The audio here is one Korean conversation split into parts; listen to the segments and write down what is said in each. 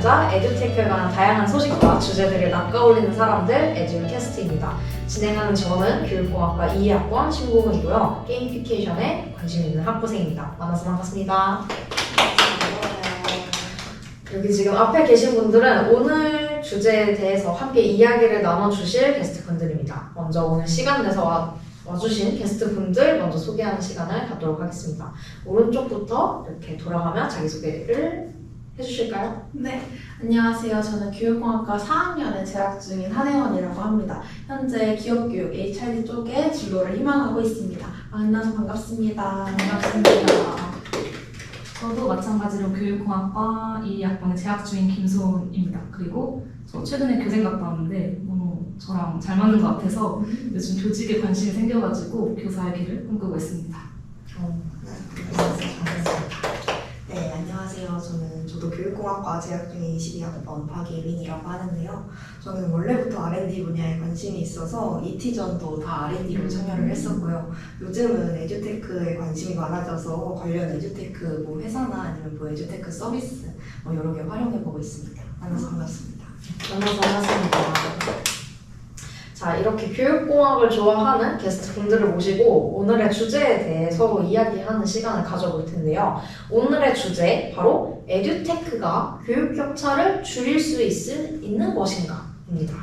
남자, 에듀테크에 관한 다양한 소식과 주제들을 낚아올리는 사람들, 에듀캐스트입니다. 진행하는 저는 교육공학과 2학번 신보은이고요. 게이미피케이션에 관심 있는 학부생입니다. 만나서 반갑습니다. 여기 지금 앞에 계신 분들은 오늘 주제에 대해서 함께 이야기를 나눠주실 게스트분들입니다. 먼저 오늘 시간 내서 와주신 게스트분들 먼저 소개하는 시간을 갖도록 하겠습니다. 오른쪽부터 이렇게 돌아가며 자기소개를 해주실까요? 네, 안녕하세요. 저는 교육공학과 4학년에 재학 중인 한혜원이라고 합니다. 현재 기업교육 HRD 쪽에 진로를 희망하고 있습니다. 만나서 반갑습니다. 반갑습니다. 저도 마찬가지로 교육공학과 2학번에 재학 중인 김소은입니다. 그리고 저 최근에 교생 갔다 왔는데 너무 저랑 잘 맞는 것 같아서 요즘 교직에 관심이 생겨가지고 교사의 길을 꿈꾸고 있습니다. 네, 안녕하세요. 저도 교육공학과 재학 중인 22학번 박예린이라고 하는데요. 저는 원래부터 R&D 분야에 관심이 있어서 이티전도 다 R&D로 참여를 했었고요. 요즘은 에듀테크에 관심이 많아져서 관련 에듀테크 회사나 아니면 에듀테크 서비스 여러 개 활용해보고 있습니다. 만나서 반갑습니다. 만나서 반갑습니다. 자, 이렇게 교육공학을 좋아하는 게스트분들을 모시고 오늘의 주제에 대해 서로 이야기하는 시간을 가져볼 텐데요. 오늘의 주제, 바로 에듀테크가 교육 격차를 줄일 수 있는 것인가? 입니다.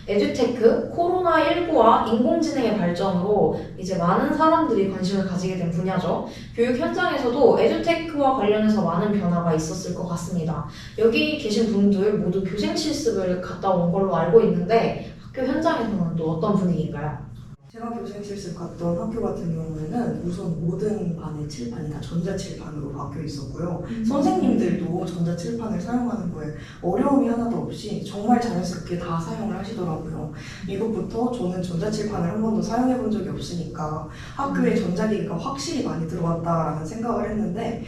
에듀테크, 코로나19와 인공지능의 발전으로 이제 많은 사람들이 관심을 가지게 된 분야죠. 교육 현장에서도 에듀테크와 관련해서 많은 변화가 있었을 것 같습니다. 여기 계신 분들 모두 교생 실습을 갔다 온 걸로 알고 있는데 학교 현장에서는 또 어떤 분위기인가요? 제가 교생 실습 갔던 학교 같은 경우에는 우선 모든 반의 칠판이 다 전자칠판으로 바뀌어 있었고요. 선생님들도 전자칠판을 사용하는 거에 어려움이 하나도 없이 정말 자연스럽게 다 사용을 하시더라고요. 이것부터 저는 전자칠판을 한 번도 사용해 본 적이 없으니까 학교에 전자기기가 확실히 많이 들어왔다라는 생각을 했는데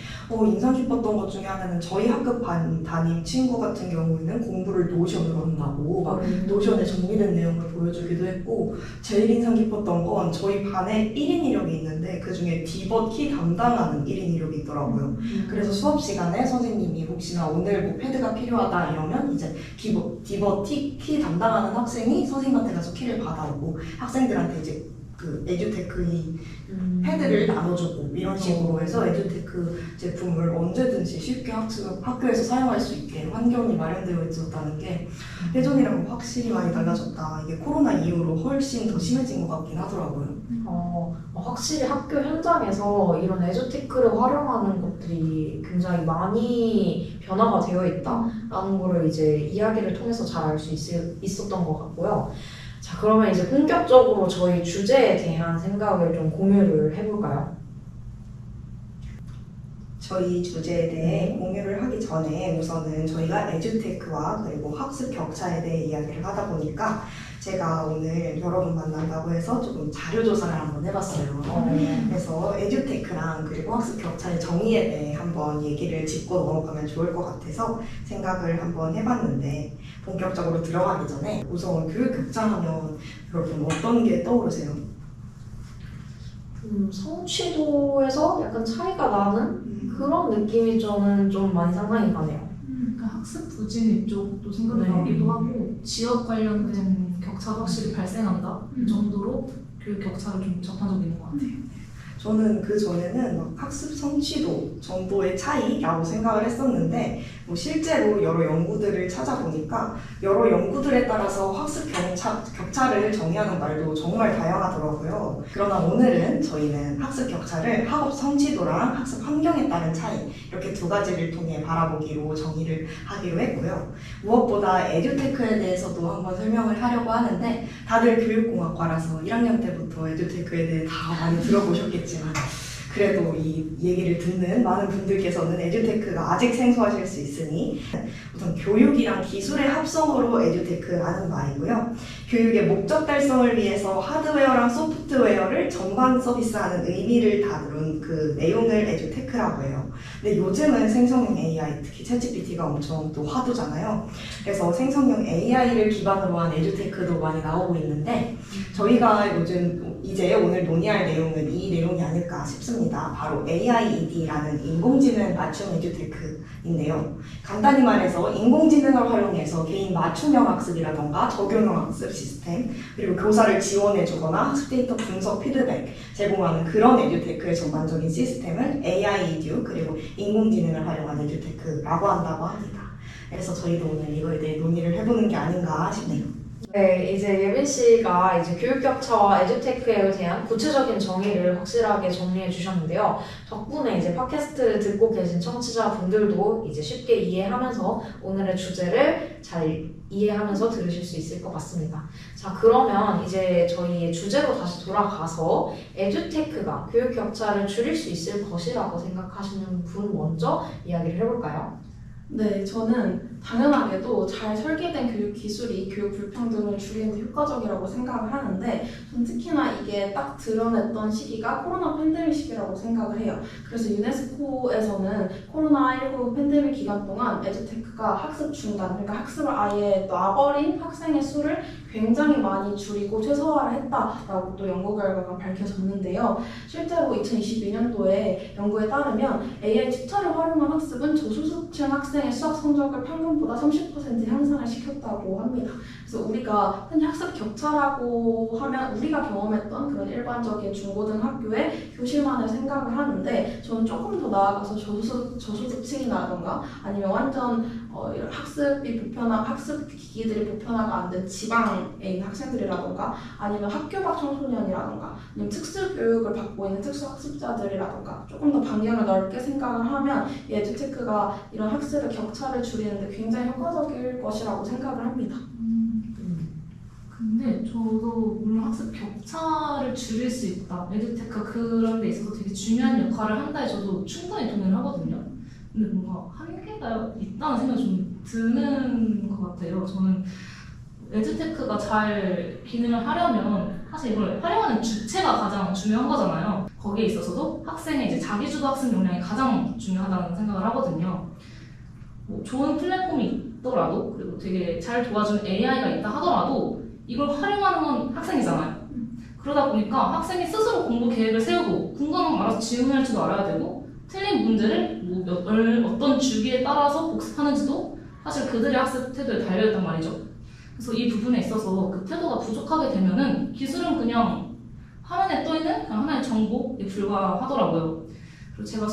인상 깊었던 것 중에 하나는 저희 학급 반 담임 친구 같은 경우에는 공부를 노션으로 한다고 막 노션에 정리된 내용을 보여주기도 했고, 제일 인상 깊었던 건 저희 반에 1인 이력이 있는데 그 중에 디벗 키 담당하는 1인 이력이 있더라고요. 그래서 수업 시간에 선생님이 혹시나 오늘 패드가 필요하다 이러면 이제 디벗 키 담당하는 학생이 선생님한테 가서 키를 받아오고 학생들한테 이제 그 에듀테크 패드를 나눠주고 이런 식으로 해서 에듀테크 제품을 언제든지 쉽게 학교에서 사용할 수 있게 환경이 마련되어 있었다는 게 예전이랑 확실히 많이 달라졌다. 이게 코로나 이후로 훨씬 더 심해진 것 같긴 하더라고요. 확실히 학교 현장에서 이런 에듀테크를 활용하는 것들이 굉장히 많이 변화가 되어 있다라는 거를 이제 이야기를 통해서 잘 알 수 있었던 것 같고요. 자, 그러면 이제 본격적으로 저희 주제에 대한 생각을 좀 공유를 해볼까요? 저희 주제에 대해 공유를 하기 전에 우선은 저희가 에듀테크와 그리고 학습 격차에 대해 이야기를 하다 보니까 제가 오늘 여러분 만난다고 해서 조금 자료조사를 한번 해봤어요. 그래서 에듀테크랑 그리고 학습 격차의 정의에 대해 한번 얘기를 짚고 넘어가면 좋을 것 같아서 생각을 한번 해봤는데, 본격적으로 들어가기 전에 우선 교육 격차 하면 여러분 어떤 게 떠오르세요? 성취도에서 약간 차이가 나는 그런 느낌이 저는 좀 많이 상상이 가네요. 그러니까 학습 부진 이쪽도 생각이 나기도 하고 지역 관련된 격차가 확실히 발생한다 이 정도로 교육 격차를 좀 접한 적이 있는 것 같아요. 저는 그 전에는 학습 성취도 정도의 차이라고 생각을 했었는데 실제로 여러 연구들을 찾아보니까 여러 연구들에 따라서 학습 격차를 정의하는 말도 정말 다양하더라고요. 그러나 오늘은 저희는 학습 격차를 학업 성취도랑 학습 환경에 따른 차이, 이렇게 두 가지를 통해 바라보기로 정의를 하기로 했고요. 무엇보다 에듀테크에 대해서도 한번 설명을 하려고 하는데 다들 교육공학과라서 1학년 때부터 에듀테크에 대해 다 많이 들어보셨겠지만 그래도 이 얘기를 듣는 많은 분들께서는 에듀테크가 아직 생소하실 수 있으니 우선 교육이랑 기술의 합성으로 에듀테크라는 말이고요. 교육의 목적 달성을 위해서 하드웨어랑 소프트웨어를 전반 서비스하는 의미를 다룬 그 내용을 에듀테크라고 해요. 근데 요즘은 생성형 AI, 특히 챗GPT가 엄청 또 화두잖아요. 그래서 생성형 AI를 기반으로 한 에듀테크도 많이 나오고 있는데 저희가 요즘 이제 오늘 논의할 내용은 이 내용이 아닐까 싶습니다. 바로 AIED라는 인공지능 맞춤 에듀테크인데요. 간단히 말해서 인공지능을 활용해서 개인 맞춤형 학습이라던가 적용형 학습 시스템, 그리고 교사를 지원해주거나 학습 데이터 분석 피드백 제공하는 그런 에듀테크의 전반적인 시스템을 AIEDU 그리고 인공지능을 활용한 에듀테크라고 한다고 합니다. 그래서 저희도 오늘 이거에 대해 논의를 해보는 게 아닌가 싶네요. 네, 이제 예빈 씨가 이제 교육 격차와 에듀테크에 대한 구체적인 정의를 확실하게 정리해 주셨는데요. 덕분에 이제 팟캐스트 듣고 계신 청취자분들도 이제 쉽게 이해하면서 오늘의 주제를 잘 이해하면서 들으실 수 있을 것 같습니다. 자, 그러면 이제 저희의 주제로 다시 돌아가서 에듀테크가 교육 격차를 줄일 수 있을 것이라고 생각하시는 분 먼저 이야기를 해볼까요? 네, 저는 당연하게도 잘 설계된 교육 기술이 교육 불평등을 줄이는 데 효과적이라고 생각을 하는데 전 특히나 이게 딱 드러냈던 시기가 코로나 팬데믹 시기라고 생각을 해요. 그래서 유네스코에서는 코로나19 팬데믹 기간 동안 에듀테크가 학습 중단, 그러니까 학습을 아예 놔버린 학생의 수를 굉장히 많이 줄이고 최소화를 했다라고 또 연구 결과가 밝혀졌는데요. 실제로 2022년도에 연구에 따르면 AI 튜터를 활용한 학습은 저소득층 학생의 수학 성적을 평균보다 30% 향상을 시켰다고 합니다. 그래서 우리가 흔히 학습 격차라고 하면 우리가 경험했던 그런 일반적인 중고등학교의 교실만을 생각을 하는데 저는 조금 더 나아가서 저소득층이라던가 아니면 완전 학습 기기들이 보편화가 안 된 지방에 있는 학생들이라던가 아니면 학교 밖 청소년이라던가 아니면 특수교육을 받고 있는 특수학습자들이라던가 조금 더 방향을 넓게 생각을 하면 이 에듀테크가 이런 학습의 격차를 줄이는 데 굉장히 효과적일 것이라고 생각을 합니다. 근데 저도 물론 학습 격차를 줄일 수 있다. 에듀테크가 그런 데 있어서 되게 중요한 역할을 한다에 저도 충분히 동의를 하거든요. 근데 뭔가 한계가 있다는 생각이 좀 드는 것 같아요. 저는 에듀테크가 잘 기능을 하려면 사실 이걸 활용하는 주체가 가장 중요한 거잖아요. 거기에 있어서도 학생의 이제 자기주도 학습 역량이 가장 중요하다는 생각을 하거든요. 뭐 좋은 플랫폼이 있더라도 그리고 되게 잘 도와주는 AI가 있다 하더라도 이걸 활용하는 건 학생이잖아요. 그러다 보니까 학생이 스스로 공부 계획을 세우고 궁금한 거 알아서 질문할지도 알아야 되고 틀린 문제를 뭐 어떤 주기에 따라서 복습하는지도 사실 그들의 학습 태도에 달려있단 말이죠. 그래서 이 부분에 있어서 그 태도가 부족하게 되면은 기술은 그냥 화면에 떠있는 그냥 하나의 정보에 불과하더라고요. 그리고 제가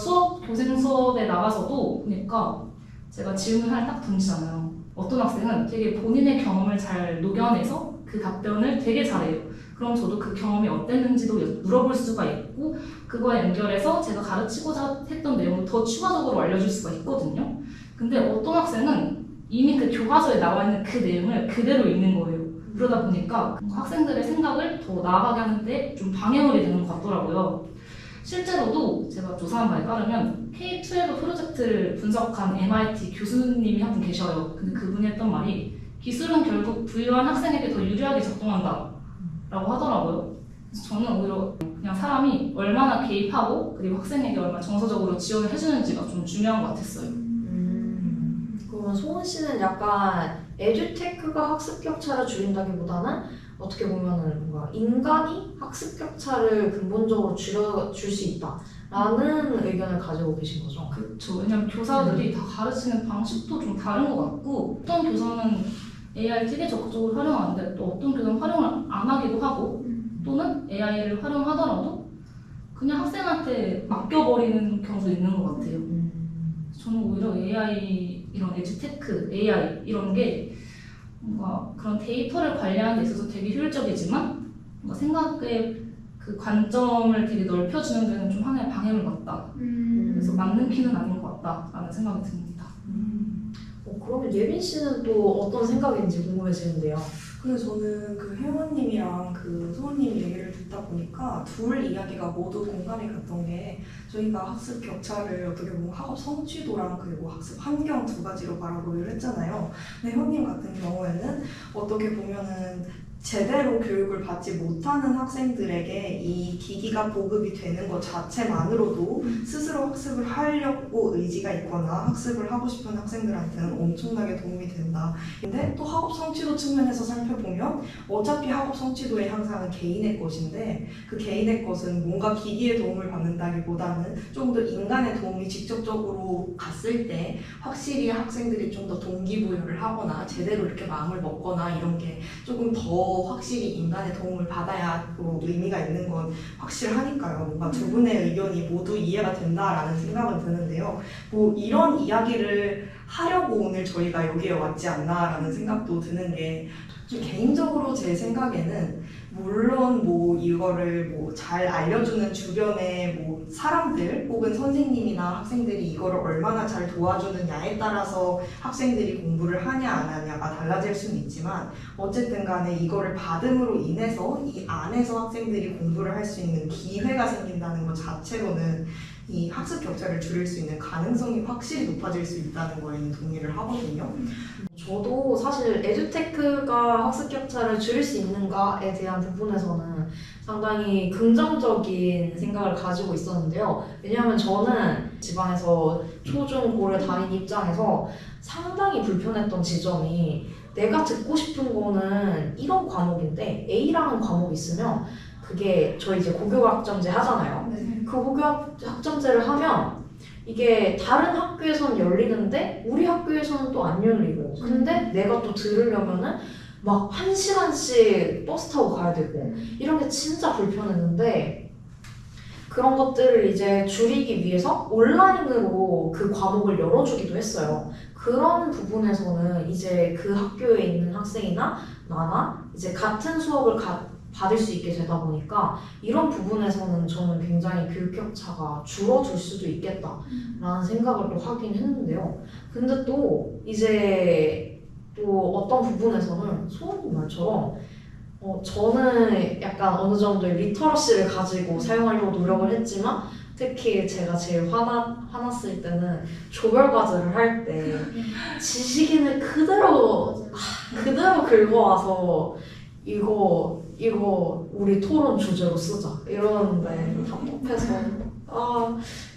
교생 수업에 나가서도 보니까 제가 질문을 딱 던지잖아요. 어떤 학생은 되게 본인의 경험을 잘 녹여내서 그 답변을 되게 잘해요. 그럼 저도 그 경험이 어땠는지도 물어볼 수가 있고 그거에 연결해서 제가 가르치고자 했던 내용을 더 추가적으로 알려줄 수가 있거든요. 근데 어떤 학생은 이미 그 교과서에 나와 있는 그 내용을 그대로 읽는 거예요. 그러다 보니까 학생들의 생각을 더 나아가게 하는데 좀 방해물이 되는 것 같더라고요. 실제로도 제가 조사한 바에 따르면 K-12 프로젝트를 분석한 MIT 교수님이 한 분 계셔요. 근데 그분이 했던 말이 기술은 결국 부유한 학생에게 더 유리하게 작동한다 라고 하더라고요. 그래서 저는 오히려 그냥 사람이 얼마나 개입하고 그리고 학생에게 얼마나 정서적으로 지원을 해주는지가 좀 중요한 것 같았어요. 그러면 소은 씨는 약간 에듀테크가 학습 격차를 줄인다기보다는 어떻게 보면은 뭔가 인간이 학습 격차를 근본적으로 줄여줄 수 있다라는 의견을 가지고 계신 거죠. 그렇죠. 왜냐면 교사들이 다 가르치는 방식도 좀 다른 것 같고 어떤 교사는 AI를 되게 적극적으로 활용하는데 또 어떤 교사는 활용을 안 하기도 하고 또는 AI를 활용하더라도 그냥 학생한테 맡겨버리는 경우도 있는 것 같아요. 저는 오히려 AI, 이런 에듀테크, AI 이런 게 뭔가 그런 데이터를 관리하는 데 있어서 되게 효율적이지만 뭔가 생각의 그 관점을 되게 넓혀주는 데는 좀 하나의 방향을 같다. 그래서 맞는 키는 아닌 것 같다라는 생각이 듭니다. 그러면 예빈 씨는 또 어떤 생각인지 궁금해지는데요. 근데 저는 그 회원님이랑 그 소원님 얘기를 듣다 보니까 둘 이야기가 모두 공감이 갔던 게 저희가 학습 격차를 어떻게 보면 학업 성취도랑 그리고 학습 환경 두 가지로 바라보기로 했잖아요. 근데 회원님 같은 경우에는 어떻게 보면은 제대로 교육을 받지 못하는 학생들에게 이 기기가 보급이 되는 것 자체만으로도 스스로 학습을 하려고 의지가 있거나 학습을 하고 싶은 학생들한테는 엄청나게 도움이 된다. 근데 또 학업 성취도 측면에서 살펴보면 어차피 학업 성취도의 향상은 개인의 것인데 그 개인의 것은 뭔가 기기의 도움을 받는다기보다는 조금 더 인간의 도움이 직접적으로 갔을 때 확실히 학생들이 좀 더 동기부여를 하거나 제대로 이렇게 마음을 먹거나 이런 게 조금 더 확실히 인간의 도움을 받아야 또 의미가 있는 건 확실하니까요. 뭔가 두 분의 의견이 모두 이해가 된다라는 생각은 드는데요. 뭐 이런 이야기를 하려고 오늘 저희가 여기에 왔지 않나라는 생각도 드는 게 좀 개인적으로 제 생각에는 물론 뭐 이거를 뭐 잘 알려주는 주변의 뭐 사람들 혹은 선생님이나 학생들이 이거를 얼마나 잘 도와주느냐에 따라서 학생들이 공부를 하냐 안 하냐가 달라질 수는 있지만 어쨌든 간에 이거를 받음으로 인해서 이 안에서 학생들이 공부를 할 수 있는 기회가 생긴다는 것 자체로는 이 학습 격차를 줄일 수 있는 가능성이 확실히 높아질 수 있다는 거에는 동의를 하거든요. 저도 사실 에듀테크가 학습 격차를 줄일 수 있는가에 대한 부분에서는 상당히 긍정적인 생각을 가지고 있었는데요. 왜냐하면 저는 지방에서 초중고를 다닌 입장에서 상당히 불편했던 지점이 내가 듣고 싶은 거는 이런 과목인데 A라는 과목이 있으면 그게 저희 이제 고교학점제 하잖아요. 네. 그 고교학점제를 하면 이게 다른 학교에서는 열리는데 우리 학교에서는 또 안 열리고 근데 내가 또 들으려면은 막 1시간씩 버스 타고 가야 되고 이런 게 진짜 불편했는데 그런 것들을 이제 줄이기 위해서 온라인으로 그 과목을 열어주기도 했어요. 그런 부분에서는 이제 그 학교에 있는 학생이나 나나 이제 같은 수업을 받을 수 있게 되다 보니까 이런 부분에서는 저는 굉장히 교육 격차가 줄어들 수도 있겠다라는 생각을 또 하긴 했는데요. 근데 또 이제 또 어떤 부분에서는 소원님 말처럼 저는 약간 어느 정도의 리터러시를 가지고 사용하려고 노력을 했지만 특히 제가 제일 화났을 때는 조별과제를 할 때 지식인을 그대로 긁어와서 이거 우리 토론 주제로 쓰자 이러는데 답답해서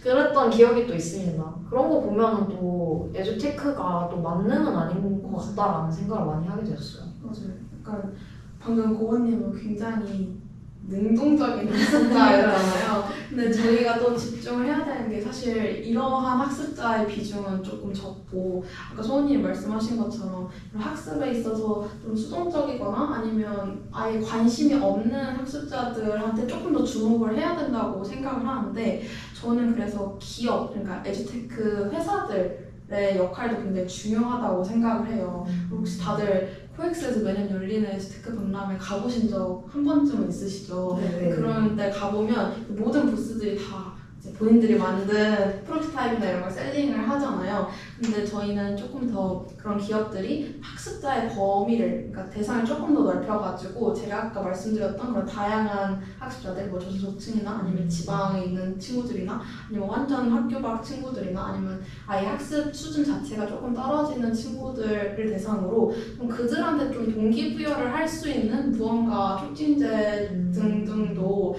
그랬던 기억이 또 있습니다. 그런 거 보면은 또 에듀테크가 또 만능은 아닌 것 같다라는 생각을 많이 하게 되었어요. 맞아요. 약간 방금 고원님은 굉장히 능동적인 학습자였잖아요. 근데 저희가 또 집중을 해야 되는 게 사실 이러한 학습자의 비중은 조금 적고 아까 소원님이 말씀하신 것처럼 학습에 있어서 좀 수동적이거나 아니면 아예 관심이 없는 학습자들한테 조금 더 주목을 해야 된다고 생각을 하는데 저는 그래서 기업, 그러니까 에듀테크 회사들의 역할도 굉장히 중요하다고 생각을 해요. 혹시 다들 코엑스에서 매년 열리는 에듀테크 박람회 가보신 적 한 번쯤은 있으시죠? 네. 그런 데 가보면 모든 부스들이 다 이제 본인들이 만든 프로토타입이나 이런 걸 셀링을 하잖아요. 근데 저희는 조금 더 그런 기업들이 학습자의 범위를, 그러니까 대상을 조금 더 넓혀가지고 제가 아까 말씀드렸던 그런 다양한 학습자들, 뭐 저소득층이나 아니면 지방에 있는 친구들이나 아니면 완전 학교 밖 친구들이나 아니면 아예 학습 수준 자체가 조금 떨어지는 친구들을 대상으로 좀 그들한테 좀 동기부여를 할 수 있는 무언가 촉진제 등등도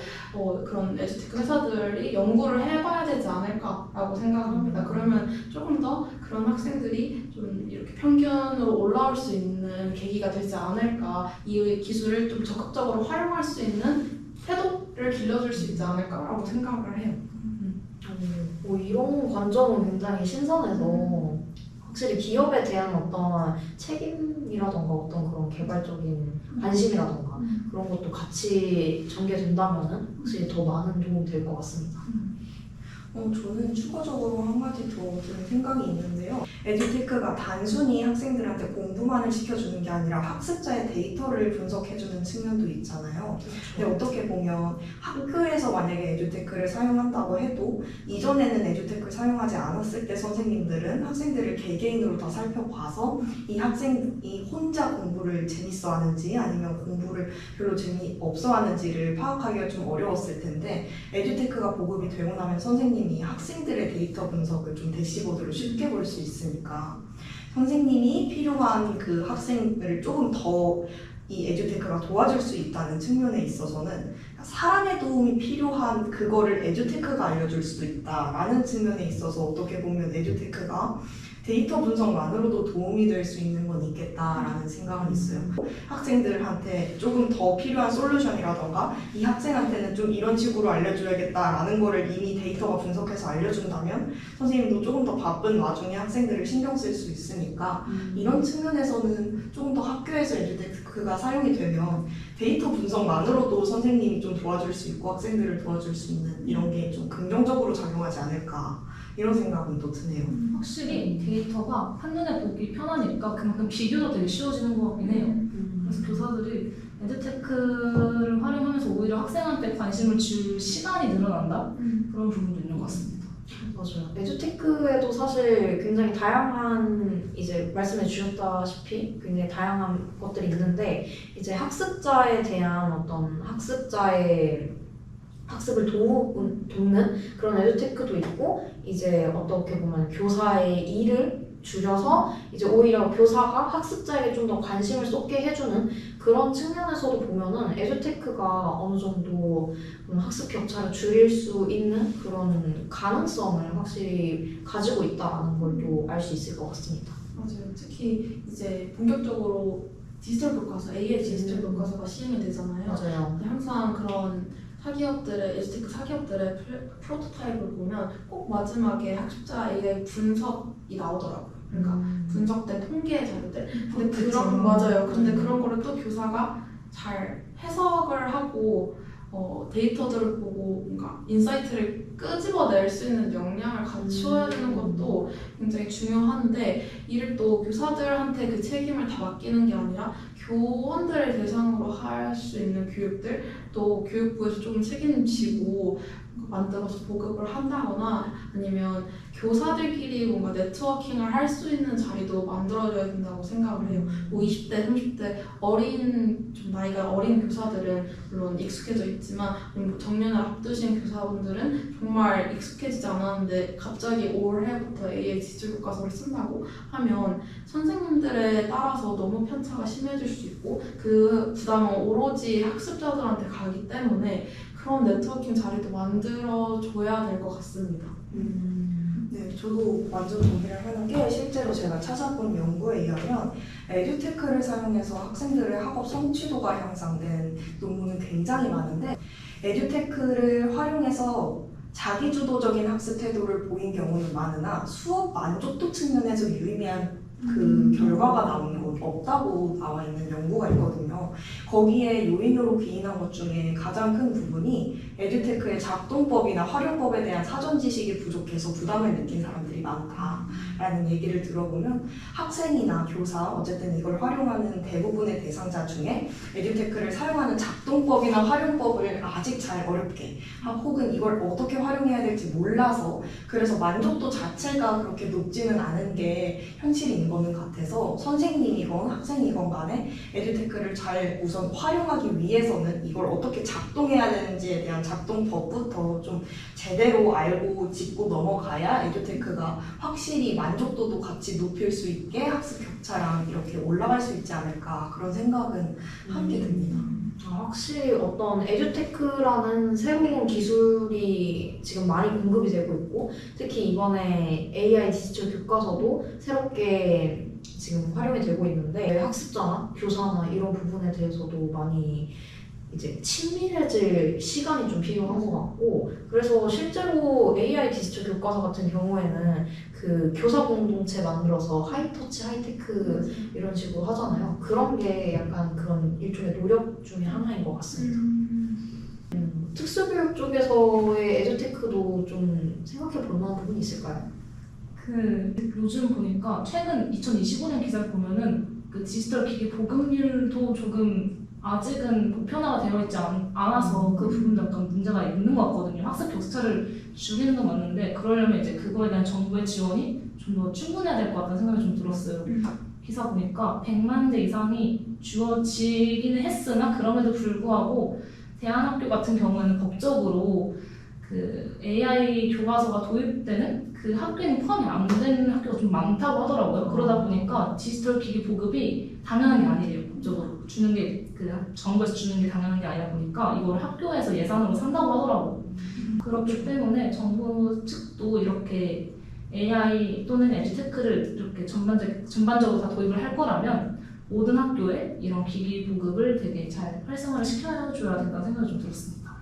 그런 에듀테크 회사들이 연구를 해봐야 되지 않을까라고 생각합니다. 그러면 조금 더 그런 학생들이 좀 이렇게 평균으로 올라올 수 있는 계기가 되지 않을까, 이 기술을 좀 적극적으로 활용할 수 있는 태도를 길러줄 수 있지 않을까라고 생각을 해요. 이런 관점은 굉장히 신선해서 확실히 기업에 대한 어떤 책임이라던가 어떤 그런 개발적인 관심이라던가 그런 것도 같이 전개된다면 확실히 더 많은 도움이 될 것 같습니다. 저는 추가적으로 한마디 더 드는 생각이 있는데요. 에듀테크가 단순히 학생들한테 공부만을 시켜주는 게 아니라 학습자의 데이터를 분석해주는 측면도 있잖아요. 근데 어떻게 보면 학교에서 만약에 에듀테크를 사용한다고 해도 이전에는 에듀테크를 사용하지 않았을 때 선생님들은 학생들을 개개인으로 다 살펴봐서 이 학생이 혼자 공부를 재밌어 하는지 아니면 공부를 별로 재미없어 하는지를 파악하기가 좀 어려웠을 텐데 에듀테크가 보급이 되고 나면 선생님이 학생들의 데이터 분석을 좀 대시보드로 쉽게 볼 수 있으니까 선생님이 필요한 그 학생을 조금 더 이 에듀테크가 도와줄 수 있다는 측면에 있어서는 사람의 도움이 필요한 그거를 에듀테크가 알려줄 수도 있다라는 측면에 있어서 어떻게 보면 에듀테크가 데이터 분석만으로도 도움이 될 수 있는 건 있겠다라는 생각은 있어요. 학생들한테 조금 더 필요한 솔루션이라던가 이 학생한테는 좀 이런 식으로 알려줘야겠다라는 거를 이미 데이터가 분석해서 알려준다면 선생님도 조금 더 바쁜 와중에 학생들을 신경 쓸 수 있으니까 이런 측면에서는 조금 더 학교에서 에듀테크가 사용이 되면 데이터 분석만으로도 선생님이 좀 도와줄 수 있고 학생들을 도와줄 수 있는 이런 게 좀 긍정적으로 작용하지 않을까 이런 생각은 또 드네요. 확실히 데이터가 한눈에 보기 편하니까 그만큼 비교도 되게 쉬워지는 것 같긴 해요. 그래서 교사들이 에듀테크를 활용하면서 오히려 학생한테 관심을 줄 시간이 늘어난다? 그런 부분도 있는 것 같습니다. 맞아요. 에듀테크에도 사실 굉장히 다양한 이제 말씀해 주셨다시피 굉장히 다양한 것들이 있는데 이제 학습자에 대한 어떤 학습자의 학습을 돕는 그런 에듀테크도 있고 이제 어떻게 보면 교사의 일을 줄여서 이제 오히려 교사가 학습자에게 좀 더 관심을 쏟게 해주는 그런 측면에서도 보면은 에듀테크가 어느 정도 학습 격차를 줄일 수 있는 그런 가능성을 확실히 가지고 있다는 걸 또 알 수 있을 것 같습니다. 맞아요. 특히 이제 본격적으로 디지털 교과서, AI 디지털 교과서가 시행이 되잖아요. 맞아요. 근데 항상 그런 사기업들의 에듀테크 사기업들의 프로토타입을 보면 꼭 마지막에 학습자 AI 분석이 나오더라고요. 그러니까 분석된 통계 자료들. 근데 그런 맞아요. 근데 그런 거를 또 교사가 잘 해석을 하고 데이터들을 보고 뭔가 인사이트를 끄집어낼 수 있는 역량을 갖추어야 되는 것도 굉장히 중요한데 이를 또 교사들한테 그 책임을 다 맡기는 게 아니라 교원들을 대상으로 할 수 있는 교육들 또 교육부에서 조금 책임지고 만들어서 보급을 한다거나 아니면 교사들끼리 뭔가 네트워킹을 할 수 있는 자리도 만들어줘야 된다고 생각을 해요. 뭐 20대, 30대 좀 나이가 어린 교사들은 물론 익숙해져 있지만 정년을 앞두신 교사분들은 정말 익숙해지지 않았는데 갑자기 올해부터 AI 디지털 교과서를 쓴다고 하면 선생님들에 따라서 너무 편차가 심해질 수 있고 그 부담은 오로지 학습자들한테 가기 때문에 그런 네트워킹 자리도 만들어줘야 될 것 같습니다. 네, 저도 완전 동의를 하는 게 실제로 제가 찾아본 연구에 의하면 에듀테크를 사용해서 학생들의 학업 성취도가 향상된 논문은 굉장히 많은데 에듀테크를 활용해서 자기주도적인 학습 태도를 보인 경우는 많으나 수업 만족도 측면에서 유의미한 그 결과가 나오는 건 없다고 나와 있는 연구가 있거든요. 거기에 요인으로 기인한 것 중에 가장 큰 부분이 에듀테크의 작동법이나 활용법에 대한 사전 지식이 부족해서 부담을 느낀 사람들이 많다라는 얘기를 들어보면 학생이나 교사 어쨌든 이걸 활용하는 대부분의 대상자 중에 에듀테크를 사용하는 작동법이나 활용법을 아직 잘 어렵게 혹은 이걸 어떻게 활용해야 될지 몰라서 그래서 만족도 자체가 그렇게 높지는 않은 게 현실인 거는 같아서 선생님이건 학생이건 간에 에듀테크를 잘 우선 활용하기 위해서는 이걸 어떻게 작동해야 되는지에 대한 작동법부터 좀 제대로 알고 짚고 넘어가야 에듀테크가 확실히 만족도도 같이 높일 수 있게 학습 격차랑 이렇게 올라갈 수 있지 않을까 그런 생각은 함께 듭니다. 확실히 어떤 에듀테크라는 새로운 기술이 지금 많이 공급이 되고 있고 특히 이번에 AI 디지털 교과서도 새롭게 지금 활용이 되고 있는데 학습자나 교사나 이런 부분에 대해서도 많이 이제 친밀해질 시간이 좀 필요한 것 같고 그래서 실제로 AI 디지털 교과서 같은 경우에는 그 교사 공동체 만들어서 하이터치 하이테크 이런 식으로 하잖아요. 그런 게 약간 그런 일종의 노력 중에 하나인 것 같습니다. 특수교육 쪽에서의 에듀테크도 좀 생각해 볼 만한 부분이 있을까요? 요즘 보니까 최근 2025년 기사를 보면은 그 디지털 기기 보급률도 조금 아직은 보편화가 되어 있지 않아서 그 부분도 약간 문제가 있는 것 같거든요. 학습 격차를 줄이는 건 맞는데 그러려면 이제 그거에 대한 정부의 지원이 좀 더 충분해야 될 것 같다는 생각이 좀 들었어요. 기사 보니까 100만 대 이상이 주어지기는 했으나 그럼에도 불구하고 대안학교 같은 경우에는 법적으로 그 AI 교과서가 도입되는 그 학교에는 포함이 안 되는 학교가 좀 많다고 하더라고요. 그러다 보니까 디지털 기기 보급이 당연한 게 아니래요. 법적으로 주는 게 그 정부에서 주는 게 당연한 게 아니다 보니까 이걸 학교에서 예산으로 산다고 하더라고요. 그렇기 때문에 정부 측도 이렇게 AI 또는 에듀테크를 이렇게 전반적으로 다 도입을 할 거라면 모든 학교에 이런 기기 보급을 되게 잘 활성화를 시켜줘야 된다는 생각이 좀 들었습니다.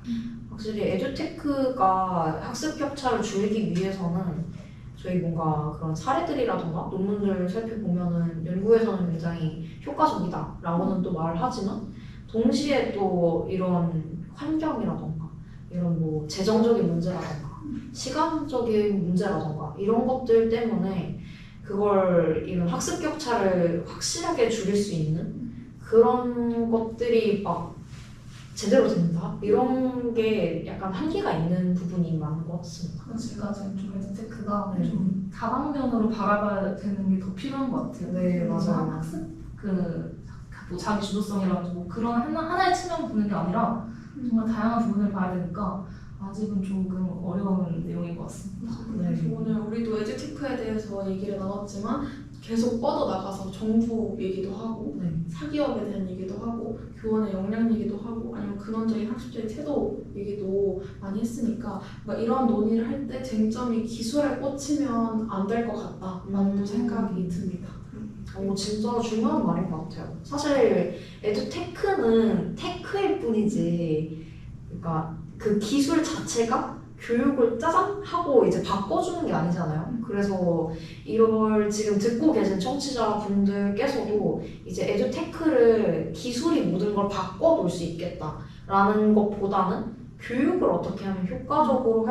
확실히 에듀테크가 학습 격차를 줄이기 위해서는 저희 뭔가 그런 사례들이라던가 논문들 살펴보면은 연구에서는 굉장히 효과적이다라고는 또 말을 하지만 동시에 또 이런 환경이라던가 이런 뭐 재정적인 문제라던가 시간적인 문제라던가 이런 것들 때문에 그걸 이런 학습 격차를 확실하게 줄일 수 있는 그런 것들이 막 제대로 된다? 이런 게 약간 한계가 있는 부분이 많은 것 같습니다. 아직까지는 좀 에듀테크가 네. 좀 다방면으로 바라봐야 되는 게 더 필요한 것 같아요. 네, 그래서 맞아요. 학습 뭐 자기 주도성이라든지 뭐 그런 하나의 측면 보는 게 아니라 정말 다양한 부분을 봐야 되니까 아직은 조금 어려운 내용인 것 같습니다. 그래서 오늘 우리도 에듀테크에 대해서 얘기를 나눴지만 계속 뻗어나가서 정부 얘기도 하고 네. 사기업에 대한 얘기도 하고 교원의 역량 얘기도 하고 아니면 근원적인 학습자의 태도 얘기도 많이 했으니까 뭔가 이런 논의를 할 때 쟁점이 기술에 꽂히면 안 될 것 같다라는 또 생각이 듭니다. 진짜 중요한 말인 것 같아요. 사실 에듀테크는 테크일 뿐이지, 그러니까 그 기술 자체가 교육을 짜잔 하고 이제 바꿔주는 게 아니잖아요. 그래서 이걸 지금 듣고 계신 청취자분들께서도 이제 에듀테크를 기술이 모든 걸 바꿔놓을 수 있겠다라는 것보다는 교육을 어떻게 하면 효과적으로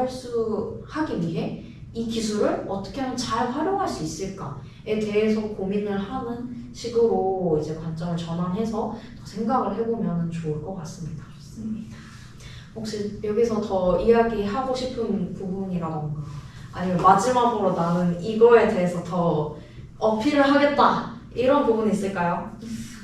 하기 위해 이 기술을 어떻게 하면 잘 활용할 수 있을까에 대해서 고민을 하는 식으로 이제 관점을 전환해서 더 생각을 해보면 좋을 것 같습니다. 혹시 여기서 더 이야기하고 싶은 부분이라던가 아니면 마지막으로 나는 이거에 대해서 더 어필을 하겠다 이런 부분이 있을까요?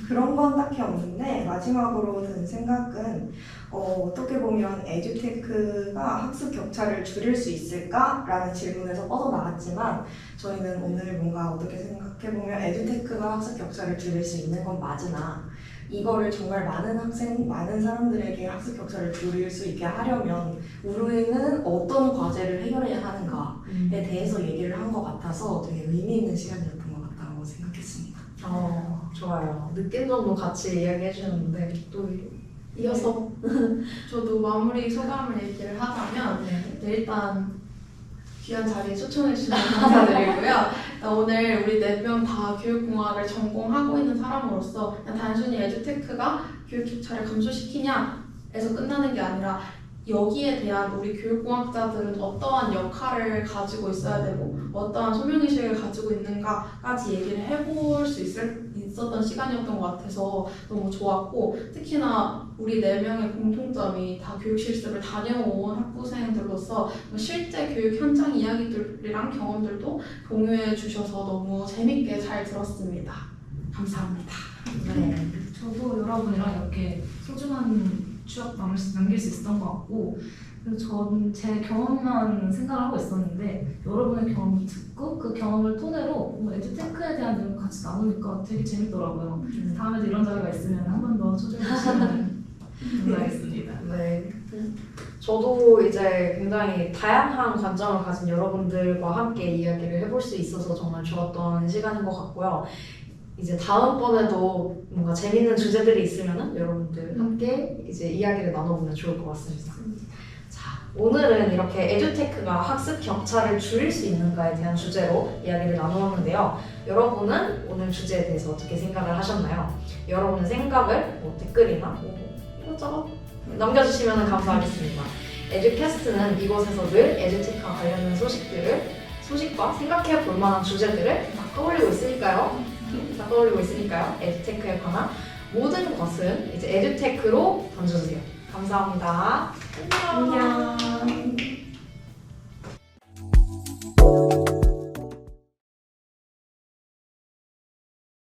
그런 건 딱히 없는데 마지막으로 든 생각은 어떻게 보면 에듀테크가 학습 격차를 줄일 수 있을까라는 질문에서 뻗어나갔지만 저희는 오늘 뭔가 어떻게 생각해보면 에듀테크가 학습 격차를 줄일 수 있는 건 맞으나 이거를 정말 많은 사람들에게 학습 격차를 줄일 수 있게 하려면 우리는 어떤 과제를 해결해야 하는가에 대해서 얘기를 한 것 같아서 되게 의미 있는 시간이었던 것 같다고 생각했습니다. 좋아요. 느낀 점도 같이 이야기해 주셨는데 또 이어서 저도 마무리 소감을 얘기를 하자면 네, 일단 귀한 자리에 초청해 주셔서 감사드리고요. 오늘 우리 4명 다 교육공학을 전공하고 있는 사람으로서 그냥 단순히 에듀테크가 교육 격차를 감소시키냐에서 끝나는 게 아니라 여기에 대한 우리 교육공학자들은 어떠한 역할을 가지고 있어야 되고 어떠한 소명의식을 가지고 있는가까지 얘기를 해볼 수 있었던 시간이었던 것 같아서 너무 좋았고 특히나 우리 4명의 공통점이 다 교육 실습을 다녀온 학부생들로서 실제 교육 현장 이야기들이랑 경험들도 공유해 주셔서 너무 재밌게 잘 들었습니다. 감사합니다. 네. 저도 여러분이랑 이렇게 소중한 추억 남길 수 있었던 것 같고 그래서 전 제 경험만 생각을 하고 있었는데 여러분의 경험을 듣고 그 경험을 토대로 에듀테크에 대한 내용을 같이 나누니까 되게 재밌더라고요. 다음에도 이런 자리가 있으면 한 번 더 초청해 주시면 감사하겠습니다. 네. 저도 이제 굉장히 다양한 관점을 가진 여러분들과 함께 이야기를 해볼 수 있어서 정말 좋았던 시간인 것 같고요. 이제 다음번에도 뭔가 재밌는 주제들이 있으면은 여러분들 함께 이제 이야기를 나눠보면 좋을 것 같습니다. 자, 오늘은 이렇게 에듀테크가 학습 격차를 줄일 수 있는가에 대한 주제로 이야기를 나누었는데요. 여러분은 오늘 주제에 대해서 어떻게 생각을 하셨나요? 여러분의 생각을 댓글이나 이것저것 남겨주시면 감사하겠습니다. 에듀캐스트는 이곳에서 늘 에듀테크와 관련된 소식과 생각해 볼 만한 주제들을 다 떠올리고 있으니까요. 에듀테크에 관한 모든 것은 이제 에듀테크로 던져주세요. 감사합니다. 안녕.